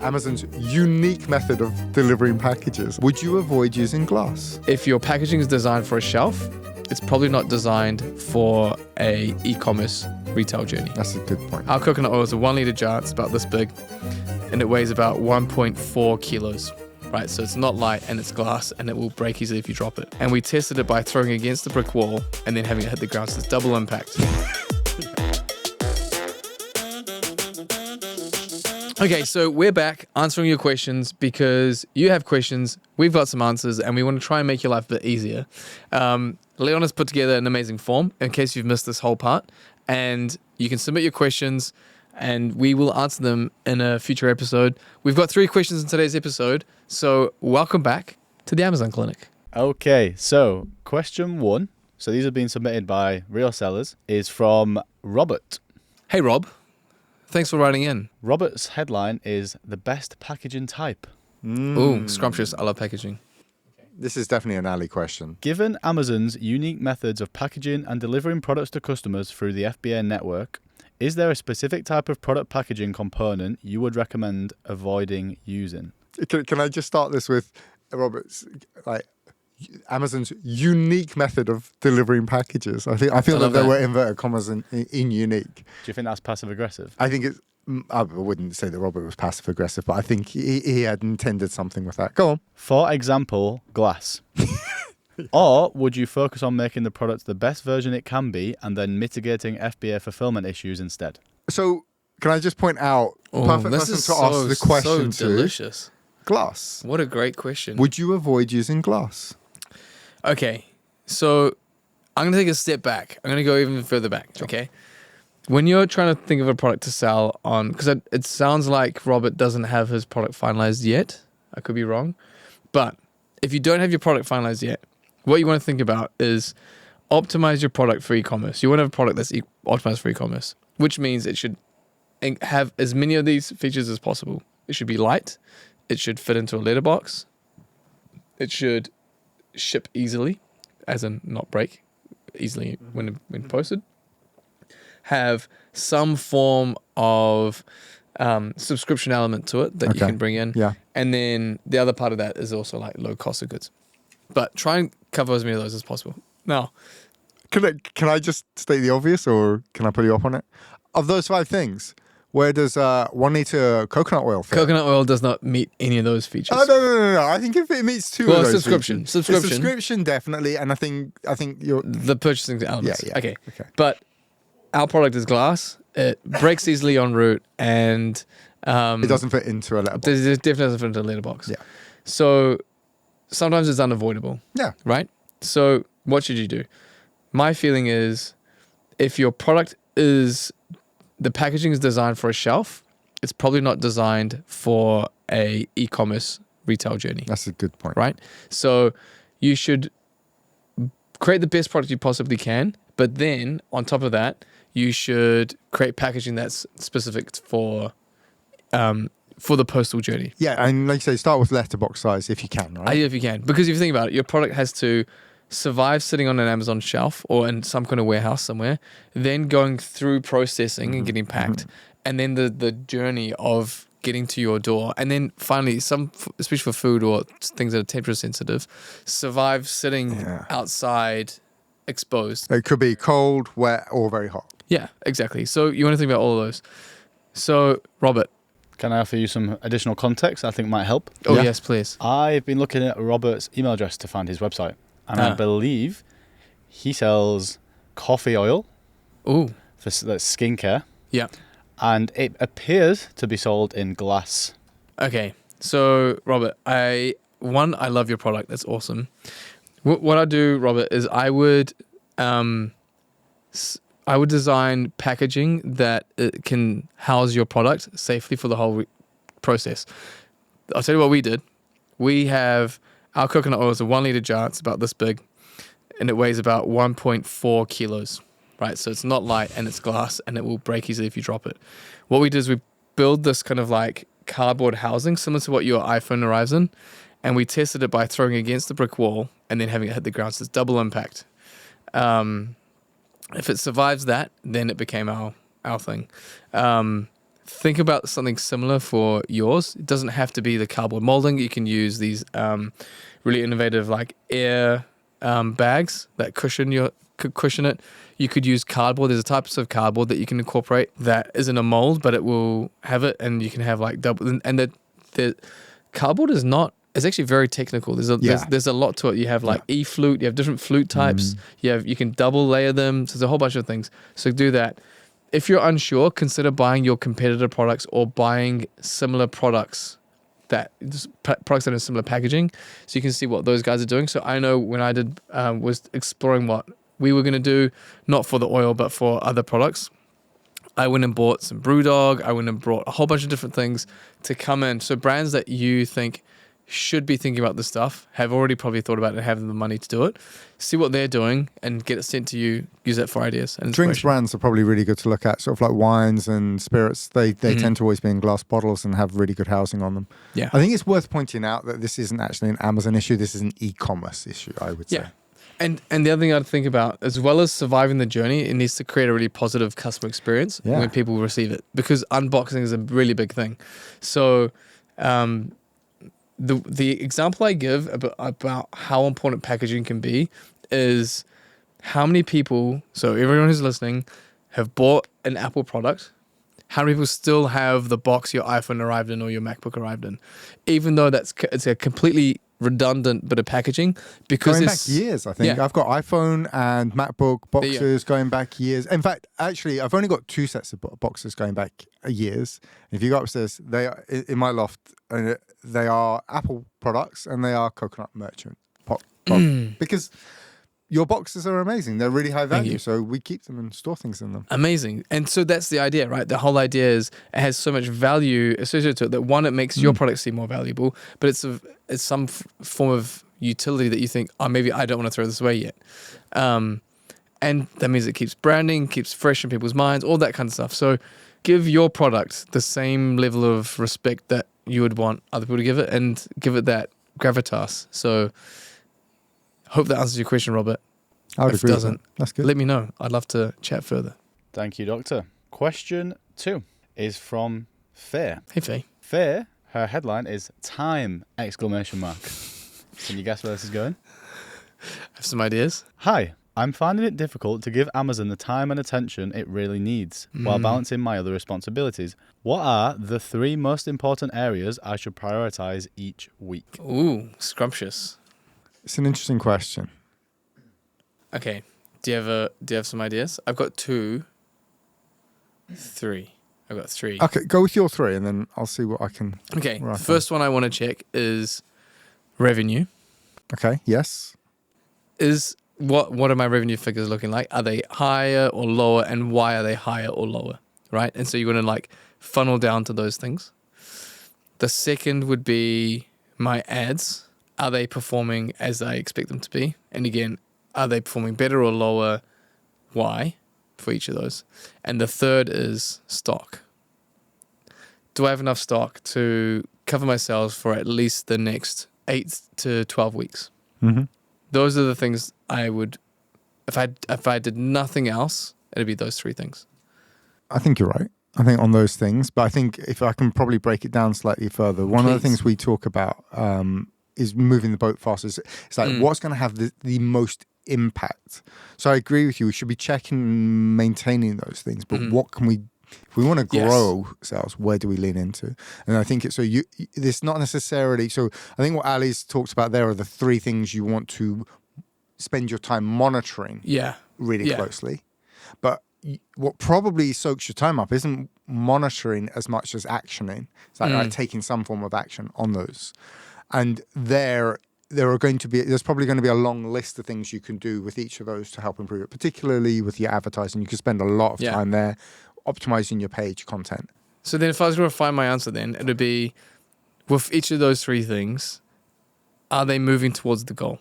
Amazon's unique method of delivering packages. Would you avoid using glass? If your packaging is designed for a shelf, it's probably not designed for a e-commerce retail journey. That's a good point. Our coconut oil is a 1 litre jar. It's about this big, and it weighs about 1.4 kilos. Right, so it's not light and it's glass and it will break easily if you drop it. And we tested it by throwing it against the brick wall and then having it hit the ground, so it's double impact. Okay, so we're back answering your questions because you have questions, we've got some answers, and we want to try and make your life a bit easier. Leon has put together an amazing form in case you've missed this whole part, and you can submit your questions and we will answer them in a future episode. We've got 3 questions in today's episode, so welcome back to the Amazon Clinic. Okay, so question 1, so these have been submitted by real sellers, is from Robert. Hey Rob, thanks for writing in. Robert's headline is the best packaging type. Ooh, scrumptious. I love packaging. This is definitely an alley question. Given Amazon's unique methods of packaging and delivering products to customers through the FBA network, is there a specific type of product packaging component you would recommend avoiding using? Can I just start this with Robert's, Amazon's unique method of delivering packages? I feel that there were inverted commas in unique. Do you think that's passive aggressive? I think it's. I wouldn't say that Robert was passive aggressive, but I think he had intended something with that. Go on. For example, glass. Or would you focus on making the product the best version it can be and then mitigating FBA fulfillment issues instead? So, can I just point out, perfect person to ask the question so delicious. To glass. What a great question. Would you avoid using glass? Okay, so I'm going to take a step back. I'm going to go even further back, okay? When you're trying to think of a product to sell on, because it sounds like Robert doesn't have his product finalized yet. I could be wrong. But if you don't have your product finalized yet, what you want to think about is optimize your product for e-commerce. You want to have a product that's optimized for e-commerce, which means it should have as many of these features as possible. It should be light. It should fit into a letterbox. It should ship easily, as in not break easily when posted. Have some form of subscription element to it that you can bring in. Yeah. And then the other part of that is also like low cost of goods. But try and cover as many of those as possible. Now, can I just state the obvious, or can I put you up on it? Of those 5 things, where does 1 liter coconut oil fit? Coconut oil does not meet any of those features. Oh, no. I think if it meets 2 of those subscription. features. Subscription, definitely. And I think you're... The purchasing elements. Yeah. Okay. But our product is glass. It breaks easily en route, and... it doesn't fit into a letterbox. It definitely doesn't fit into a letterbox. Yeah. So sometimes it's unavoidable. Yeah. Right? So what should you do? My feeling is if your product is... The packaging is designed for a shelf, it's probably not designed for a e-commerce retail journey. That's a good point. Right? So you should create the best product you possibly can, but then on top of that, you should create packaging that's specific for the postal journey. Yeah, and like you say, start with letterbox size if you can, right? If you can. Because if you think about it, your product has to survive sitting on an Amazon shelf or in some kind of warehouse somewhere, then going through processing and getting packed, and then the journey of getting to your door, and then finally, especially for food or things that are temperature sensitive, survive sitting outside exposed. It could be cold, wet, or very hot. Yeah, exactly. So you want to think about all of those. So, Robert. Can I offer you some additional context I think might help? Oh, yes, please. I've been looking at Robert's email address to find his website. And I believe he sells coffee oil. Ooh. For skincare. Yeah. And it appears to be sold in glass. Okay. So, Robert, I love your product. That's awesome. What I do, Robert, is I would design packaging that it can house your product safely for the whole process. I'll tell you what we did. We have... Our coconut oil is a 1 litre jar. It's about this big, and it weighs about 1.4 kilos, right? So it's not light, and it's glass, and it will break easily if you drop it. What we did is we build this kind of like cardboard housing, similar to what your iPhone arrives in, and we tested it by throwing it against the brick wall and then having it hit the ground. So it's double impact. If it survives that, then it became our thing. think about something similar for yours. It doesn't have to be the cardboard molding. You can use these really innovative like air bags that cushion it. You could use cardboard. There's types of cardboard that you can incorporate that isn't a mold, but it will have it, and you can have like double. And the cardboard is not. It's actually very technical. There's a lot to it. You have like e-flute. You have different flute types. You can double layer them. So there's a whole bunch of things. So do that. If you're unsure, consider buying your competitor products or buying similar products that are similar packaging, so you can see what those guys are doing. So I know when I did was exploring what we were going to do, not for the oil but for other products, I went and bought some BrewDog. I went and brought a whole bunch of different things to come in. So brands that you think should be thinking about this stuff have already probably thought about it and have the money to do it. See what they're doing and get it sent to you. Use that for ideas and drinks brands are probably really good to look at, sort of like wines and spirits. They tend to always be in glass bottles and have really good housing on them. Yeah, I think it's worth pointing out that this isn't actually an Amazon issue. This is an e-commerce issue, I would say. Yeah. And the other thing I'd think about, as well as surviving the journey, it needs to create a really positive customer experience when people receive it, because unboxing is a really big thing. So the example I give about how important packaging can be is how many people, so everyone who's listening, have bought an Apple product. How many people still have the box your iPhone arrived in or your MacBook arrived in, even though it's a completely redundant bit of packaging, because going back years. I think I've got iPhone and MacBook boxes going back years. In fact, actually, I've only got 2 sets of boxes going back years. If you go upstairs, they are in my loft. They are Apple products and they are Coconut Merchant because your boxes are amazing. They're really high value, so we keep them and store things in them. Amazing. And so that's the idea, right? The whole idea is it has so much value associated to it that, one, it makes your product seem more valuable, but it's some form of utility that you think, oh, maybe I don't want to throw this away yet. And that means it keeps branding, keeps fresh in people's minds, all that kind of stuff. So give your product the same level of respect that you would want other people to give it, and give it that gravitas. So hope that answers your question, Robert. I would if agree it doesn't, with that. That's good. let me know. I'd love to chat further. Thank you, Doctor. Question 2 is from Faye. Hey, Faye. Faye, her headline is time! Exclamation mark. Can you guess where this is going? I have some ideas. Hi, I'm finding it difficult to give Amazon the time and attention it really needs while balancing my other responsibilities. What are the 3 most important areas I should prioritize each week? Ooh, scrumptious. It's an interesting question. Okay. Do you have some ideas? I've got 2, 3. I've got 3. Okay, go with your 3 and then I'll see what I can. Okay. The first one I want to check is revenue. Okay. Yes. What are my revenue figures looking like? Are they higher or lower, and why are they higher or lower? Right? And so you're going to like funnel down to those things. The second would be my ads. Are they performing as I expect them to be? And again, are they performing better or lower? Why? For each of those. And the third is stock. Do I have enough stock to cover my sales for at least the next 8 to 12 weeks? Mm-hmm. Those are the things I would, if I did nothing else, it'd be those 3 things. I think you're right. I think on those things, but I think if I can probably break it down slightly further, one of the things we talk about is moving the boat faster. It's like what's going to have the most impact. So I agree with you. We should be checking and maintaining those things, but what can we? If we want to grow sales, where do we lean into? And I think it's not necessarily. So I think what Ali's talked about there are the 3 things you want to spend your time monitoring. Really closely, but what probably soaks your time up isn't monitoring as much as actioning. It's like taking some form of action on those. And there's probably going to be a long list of things you can do with each of those to help improve it, particularly with your advertising. You can spend a lot of time there optimizing your page content. So then if I was going to find my answer, then it would be, with each of those 3 things, are they moving towards the goal?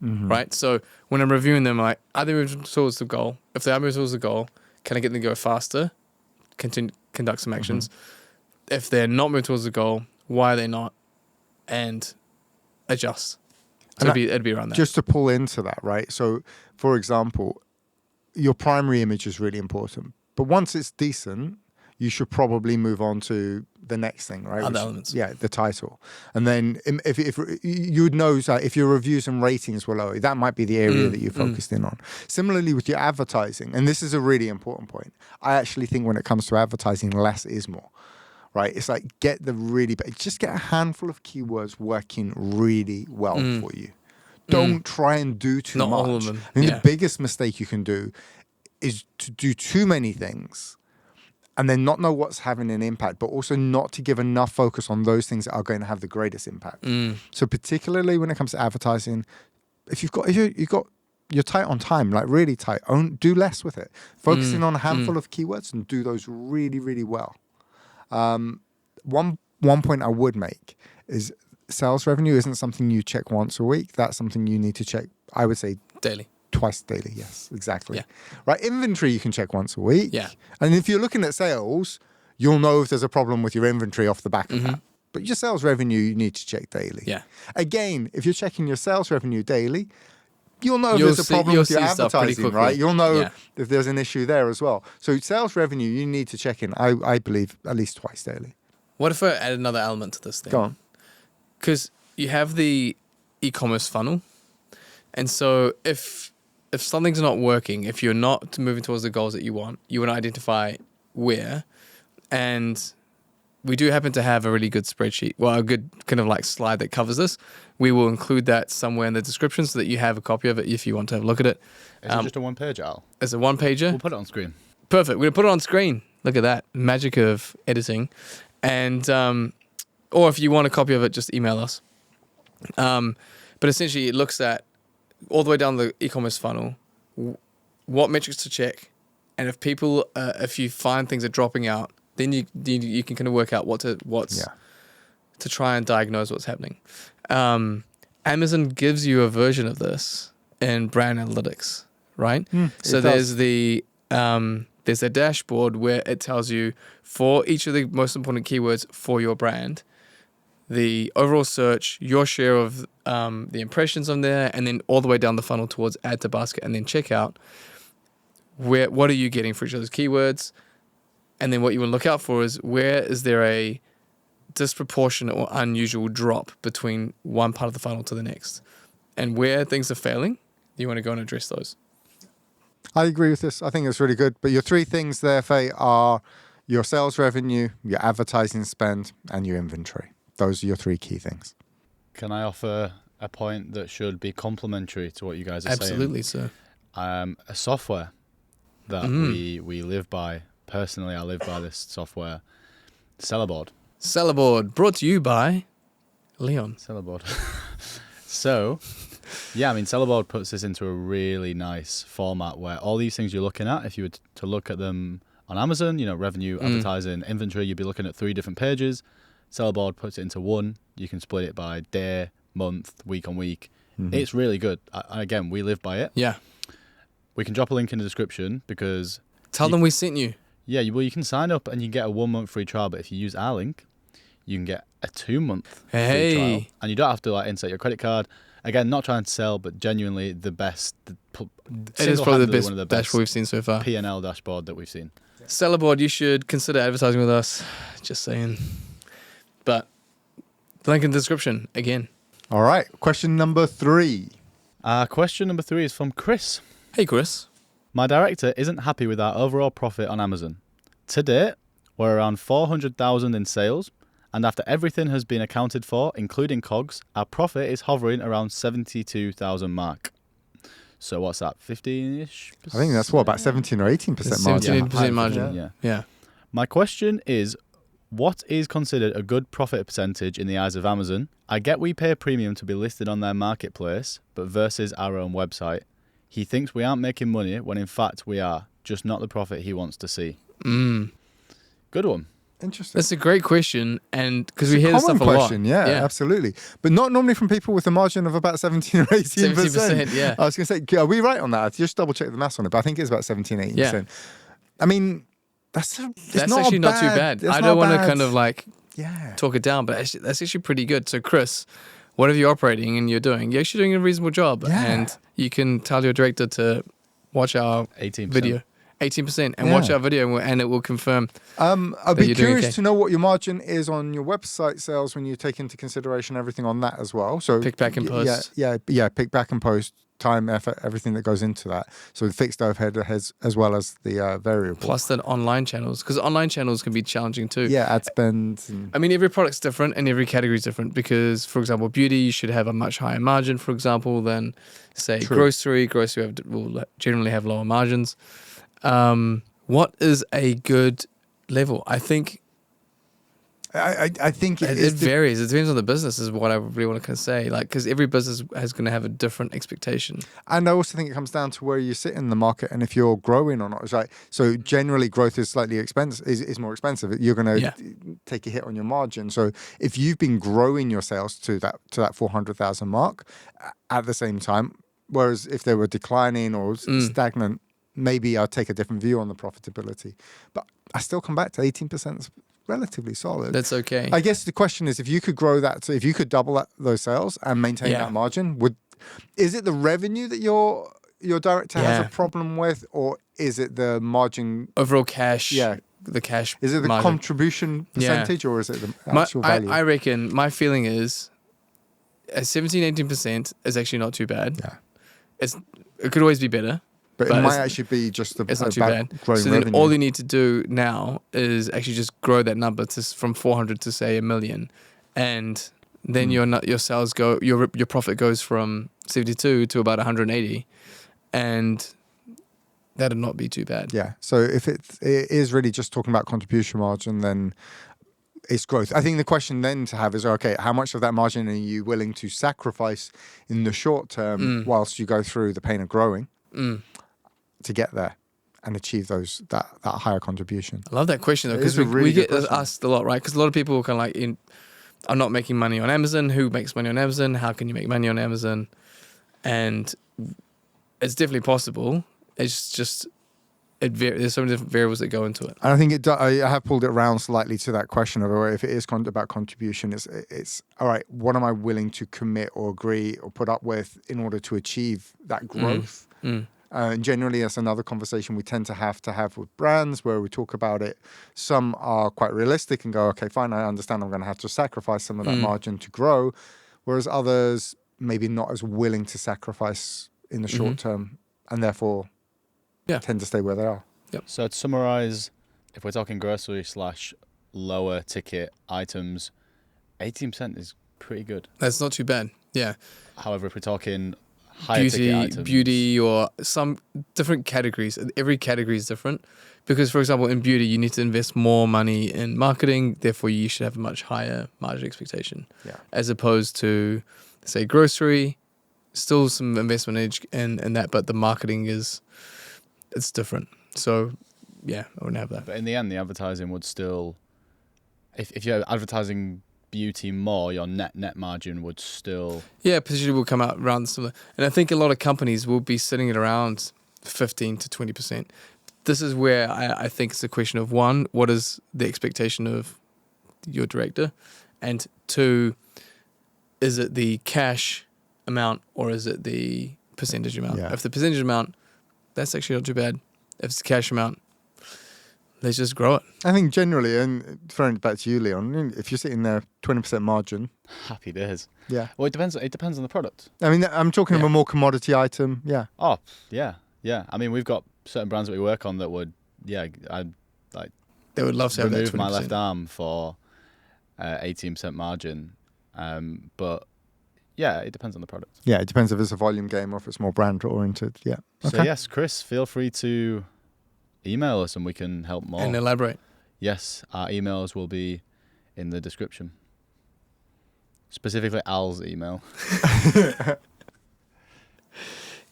Mm-hmm. Right? So when I'm reviewing them, I'm like, are they moving towards the goal? If they are moving towards the goal, can I get them to go faster? Conduct some actions. Mm-hmm. If they're not moving towards the goal, why are they not? And adjust. So it'd be around that. Just to pull into that, right? So, for example, your primary image is really important. But once it's decent, you should probably move on to the next thing, right? Other elements. Yeah, the title. And then if you would know, so if your reviews and ratings were low, that might be the area that you focused in on. Similarly with your advertising, and this is a really important point. I actually think when it comes to advertising, less is more. Right, it's like get a handful of keywords working really well for you. Don't try and do too much. Not all of them. I think the biggest mistake you can do is to do too many things and then not know what's having an impact, but also not to give enough focus on those things that are going to have the greatest impact. So particularly when it comes to advertising, if you're tight on time, like really tight, do less with it. Focusing on a handful of keywords and do those really, really well. One point I would make is sales revenue isn't something you check once a week. That's something you need to check, I would say, daily. Twice daily. Yes, exactly. Yeah. Right. Inventory you can check once a week. Yeah. And if you're looking at sales, you'll know if there's a problem with your inventory off the back of that. But your sales revenue, you need to check daily. Yeah. Again, if you're checking your sales revenue daily, you'll know if there's a problem with your advertising, right? You'll know if there's an issue there as well. So sales revenue, you need to check in, I believe, at least twice daily. What if I add another element to this thing? Go on. Because you have the e-commerce funnel. And so if something's not working, if you're not moving towards the goals that you want to identify where. And we do happen to have a really good spreadsheet, well, a good kind of like slide that covers this. We will include that somewhere in the description so that you have a copy of it if you want to have a look at it. Is it just a one-page, Al? It's a one-pager. We'll put it on screen. Perfect. We're going to put it on screen. Look at that. Magic of editing. And, or if you want a copy of it, just email us. But essentially it looks at all the way down the e-commerce funnel, what metrics to check. And if you find things are dropping out, then you can kind of work out to try and diagnose what's happening. Amazon gives you a version of this in brand analytics, right? So there's there's a dashboard where it tells you for each of the most important keywords for your brand, the overall search, your share of the impressions on there, and then all the way down the funnel towards add to basket and then checkout. What are you getting for each of those keywords? And then what you want to look out for is where is there a disproportionate or unusual drop between one part of the funnel to the next. And where things are failing, you want to go and address those. I agree with this. I think it's really good. But your three things there, Faye, are your sales revenue, your advertising spend, and your inventory. Those are your three key things. Can I offer a point that should be complementary to what you guys are Absolutely, saying? Absolutely, sir. A software that we live by. Personally, I live by this software. Sellerboard. Sellerboard, brought to you by Leon. Sellerboard. So, yeah, I mean, Sellerboard puts this into a really nice format where all these things you're looking at, if you were to look at them on Amazon, revenue, advertising, inventory, you'd be looking at 3 different pages. Sellerboard puts it into one. You can split it by day, month, week on week. It's really good. Again, we live by it. Yeah. We can drop a link in the description because... Tell them we sent you. Yeah, you can sign up and you get a 1-month free trial, but if you use our link, you can get a 2-month free trial. And you don't have to insert your credit card. Again, not trying to sell, but genuinely the best. It is probably the best dashboard we've seen so far. P&L dashboard that we've seen. Sellerboard, you should consider advertising with us. Just saying. But link in the description again. All right. Question number 3. Question number 3 is from Chris. Hey, Chris. My director isn't happy with our overall profit on Amazon. To date, we're around 400,000 in sales, and after everything has been accounted for, including COGS, our profit is hovering around 72,000 mark. So what's that, 15-ish%? I think that's about 17 or 18% margin. 17% margin. Yeah. My question is, what is considered a good profit percentage in the eyes of Amazon? I get we pay a premium to be listed on their marketplace, but versus our own website. He thinks we aren't making money when in fact we are, just not the profit he wants to see. Good one. Interesting. That's a great question, and because we hear this stuff a lot. Yeah, absolutely. But not normally from people with a margin of about 17 or 18%. 70%, yeah. I was going to say, are we right on that? I just double check the maths on it, but I think it's about 17, 18%. Yeah. I mean, that's actually not too bad. I don't want to kind of talk it down, but actually, that's actually pretty good. So, Chris, whatever you're operating and you're actually doing a reasonable job. Yeah. And you can tell your director to watch our 18%. video. 18%, and watch our video, and it will confirm. I'd be curious to know what your margin is on your website sales when you take into consideration everything on that as well. So pick, pack, and post. Yeah. Pick, back, and post. Time, effort, everything that goes into that. So the fixed overhead as well as the variable. Plus the online channels, because online channels can be challenging too. Yeah, ad spend. I mean, every product's different and every category is different because, for example, beauty, you should have a much higher margin, for example, than, say, grocery. Grocery will generally have lower margins. What is a good level? I think... I think it varies. It depends on the business, is what I really want to say. Like, because every business is going to have a different expectation. And I also think it comes down to where you sit in the market and if you're growing or not. It's like, so generally, growth is slightly expensive. Is more expensive. You're going to take a hit on your margin. So if you've been growing your sales to that 400,000 mark at the same time, whereas if they were declining or stagnant, maybe I'll take a different view on the profitability. But I still come back to 18%. Relatively solid. That's okay. I guess the question is, if you could grow that, so if you could double those sales and maintain that margin, is it the revenue that your director has a problem with, or is it the margin overall cash? Yeah, the cash. Is it the margin. Contribution percentage, or is it the actual value? I reckon my feeling is, 17-18% is actually not too bad. Yeah, it could always be better. But it might actually be just it's not too bad. So then revenue. all you need to do now is actually just grow that number from 400 to say 1 million, and then your sales go, your profit goes from 72 to about 180, and that'd not be too bad. Yeah. So if it is really just talking about contribution margin, then it's growth. I think the question then to have is, okay, how much of that margin are you willing to sacrifice in the short term whilst you go through the pain of growing? To get there and achieve that higher contribution. I love that question though, because we get asked a lot, right? Because a lot of people are kind of like, I'm not making money on Amazon. Who makes money on Amazon? How can you make money on Amazon? And it's definitely possible. It's just there's so many different variables that go into it. And I think I have pulled it around slightly to that question of, if it is about contribution, it's all right, what am I willing to commit or agree or put up with in order to achieve that growth? And generally, that's another conversation we tend to have with brands where we talk about it. Some are quite realistic and go, okay, fine, I understand I'm going to have to sacrifice some of that margin to grow. Whereas others maybe not as willing to sacrifice in the short term and therefore tend to stay where they are. Yep. So to summarize, if we're talking grocery / lower ticket items, 18% is pretty good. That's not too bad. Yeah. However, if we're talking higher ticket items, beauty, or some different categories. Every category is different because, for example, in beauty, you need to invest more money in marketing. Therefore, you should have a much higher margin expectation, as opposed to, say, grocery. Still some investment in that, but the marketing it's different. So, yeah, I wouldn't have that. But in the end, the advertising would still, if you're advertising beauty more, your net margin would still... Yeah, potentially will come out around similar. And I think a lot of companies will be sitting at around 15 to 20%. This is where I think it's a question of, one, what is the expectation of your director? And two, is it the cash amount or is it the percentage amount? Yeah. If the percentage amount, that's actually not too bad. If it's the cash amount, let's just grow it. I think generally, and throwing it back to you, Leon, if you're sitting there 20% margin, happy days. Yeah. Well, it depends on the product. I mean, I'm talking of a more commodity item. Yeah. Oh, yeah. I mean, we've got certain brands that we work on that would, I'd like. They would love to have that 20%. Remove my left arm for 18% margin, but yeah, it depends on the product. Yeah, it depends if it's a volume game or if it's more brand oriented. Yeah. Okay. So yes, Chris, feel free to email us and we can help more. And elaborate. Yes, our emails will be in the description. Specifically Al's email.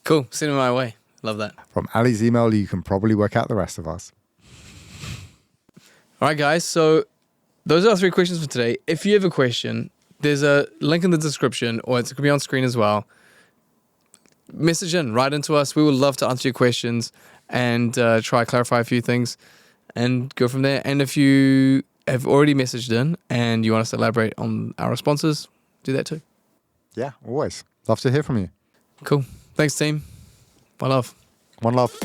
Cool. Send it my way. Love that. From Ali's email, you can probably work out the rest of us. All right, guys. So those are our 3 questions for today. If you have a question, there's a link in the description, or it's going to be on screen as well. Message in, write into us. We would love to answer your questions and try to clarify a few things and go from there. And if you have already messaged in and you want us to elaborate on our responses, do that too. Yeah, always. Love to hear from you. Cool. Thanks, team. One love. One love.